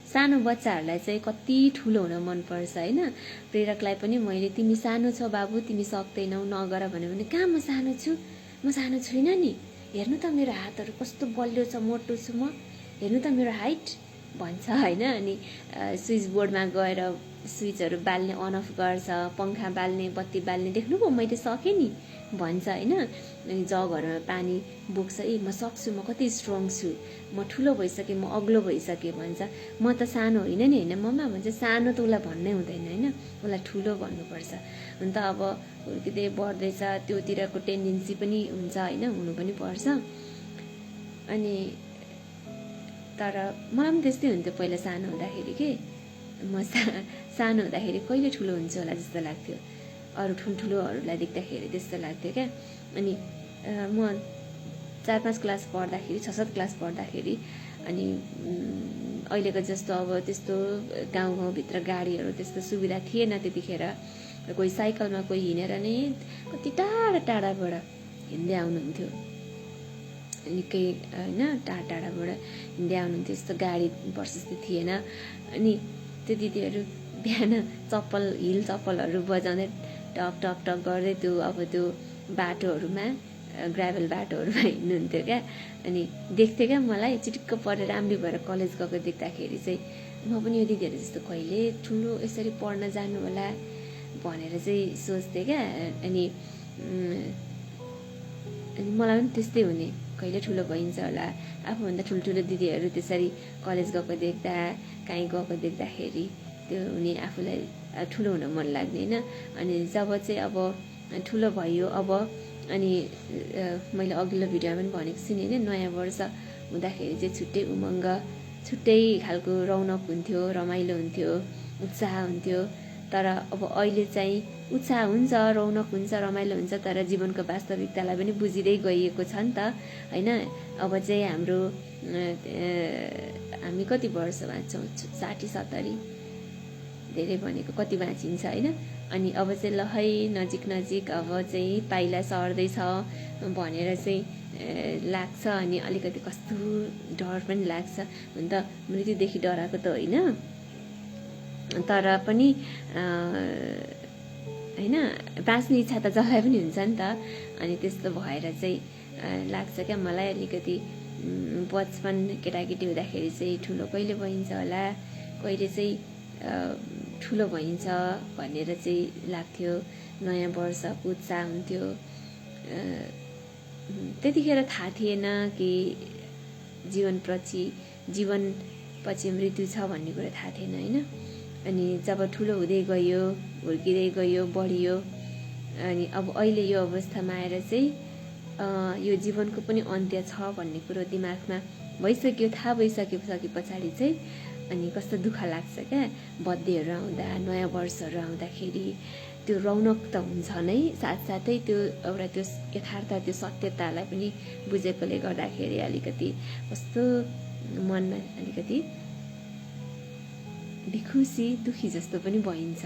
सानो बच्चाहरूलाई चाहिँ कति ठुलो हुन मनपर्छ होइन। प्रेरकलाई पनि मैले तिमी सानो छौ बाबु, तिमी सक्दैनौ, नगर भन्यो भने कहाँ म सानो छुइनँ नि, हेर्नु त मेरो हातहरू कस्तो बलियो छ, मोटो छु म, हेर्नु त मेरो हाइट भन्छ होइन। अनि स्विच बोर्डमा गएर स्विचहरू बाल्ने अन अफ गर्छ, पङ्खा बाल्ने, बत्ती बाल्ने, देख्नुभयो मैले सकेँ नि भन्छ होइन। अनि जगहरूमा पानी बोक्छ, म सक्छु, म कति स्ट्रङ छु, म ठुलो भइसकेँ, म अग्लो भइसकेँ भन्छ। म त सानो होइन नि होइन मम्मा भन्छ। सानो त उसलाई भन्नै हुँदैन होइन, उसलाई ठुलो भन्नुपर्छ। अन्त अब हुर्किँदै बढ्दैछ, त्योतिरको टेन्डेन्सी पनि हुन्छ होइन, हुनु पनि पर्छ। अनि तर मलाई पनि त्यस्तै हुन्थ्यो पहिला सानो हुँदाखेरि के, म सानो हुँदाखेरि कहिले ठुलो हुन्छ होला जस्तो लाग्थ्यो, अरू ठुल्ठुलोहरूलाई देख्दाखेरि त्यस्तो लाग्थ्यो क्या। अनि म 4-5 क्लास पढ्दाखेरि, 6-7 क्लास पढ्दाखेरि, अनि अहिलेको जस्तो अब त्यस्तो गाउँभित्र गाडीहरू त्यस्तो सुविधा थिएन त्यतिखेर। कोही साइकलमा, कोही हिँडेर नै कति टाढाबाट हिँड्दै आउनुहुन्थ्यो, निकै होइन टाढाबाट हिँड्दै आउनुहुन्थ्यो। यस्तो गाडी प्रशस्तै थिएन। अनि त्यो दिदीहरू बिहान हिल चप्पलहरू बजाउँदै टक टक टक गर्दै त्यो बाटोहरूमा, ग्राभल बाटोहरूमा हिँड्नुहुन्थ्यो क्या। अनि देख्थेँ क्या, मलाई चिटिक्क पढेर राम्री भएर कलेज गएको देख्दाखेरि चाहिँ म पनि यो दिदीहरू जस्तो कहिले ठुलो यसरी पढ्न जानु होला भनेर चाहिँ सोच्थेँ क्या। अनि मलाई पनि त्यस्तै हुने, कहिले ठुलो भइन्छ होला। आफूभन्दा ठुल्ठुलो दिदीहरू त्यसरी कलेज गएको देख्दा, कहीँ गएको देख्दाखेरि त्यो हुने, आफूलाई ठुलो हुन मन लाग्ने होइन। अनि जब चाहिँ अब ठुलो भयो, अब अनि मैले अघिल्लो भिडियोमा पनि भनेको छु नि होइन, नयाँ वर्ष हुँदाखेरि चाहिँ छुट्टै उमङ्ग, छुट्टै खालको रौनक हुन्थ्यो, रमाइलो हुन्थ्यो, उत्साह हुन्थ्यो। तर अब अहिले चाहिँ उत्साह हुन्छ, रौनक हुन्छ, रमाइलो हुन्छ, तर जीवनको वास्तविकतालाई पनि बुझिँदै गइएको छ नि त होइन। अब चाहिँ हामी कति वर्ष बाँच्छौँ, 60-70, धेरै भनेको कति बाँचिन्छ होइन। अनि अब चाहिँ ल है नजिक अब चाहिँ पाइला सर्दैछ भनेर चाहिँ लाग्छ। अनि अलिकति कस्तो डर पनि लाग्छ। हुन त मृत्युदेखि डराएको त होइन, तर पनि होइन, बाँच्ने इच्छा त जसलाई पनि हुन्छ नि त। अनि त्यस्तो भएर चाहिँ लाग्छ क्या मलाई अलिकति, बचपन केटाकेटी हुँदाखेरि चाहिँ ठुलो कहिले भइन्छ होला, कहिले चाहिँ ठुलो भइन्छ भनेर चाहिँ लाग्थ्यो। नयाँ वर्षको उत्साह हुन्थ्यो। त्यतिखेर थाहा थिएन कि जीवनपछि मृत्यु छ भन्ने कुरा थाहा थिएन होइन। अनि जब ठुलो हुँदै गयो, हुर्किँदै गयो, बढियो, अनि अब अहिले यो अवस्थामा आएर चाहिँ यो जीवनको पनि अन्त्य छ भन्ने कुरो दिमागमा भइसक्यो, थाहा भइसके पछाडि चाहिँ अनि कस्तो दुःख लाग्छ क्या। बर्थडेहरू आउँदा, नयाँ वर्षहरू आउँदाखेरि त्यो रौनक त हुन्छ नै, साथसाथै त्यो एउटा त्यो यथार्थ, त्यो सत्यतालाई पनि बुझेकोले गर्दाखेरि अलिकति कस्तो मनमा अलिकति खुसी दुखी जस्तो पनि भइन्छ।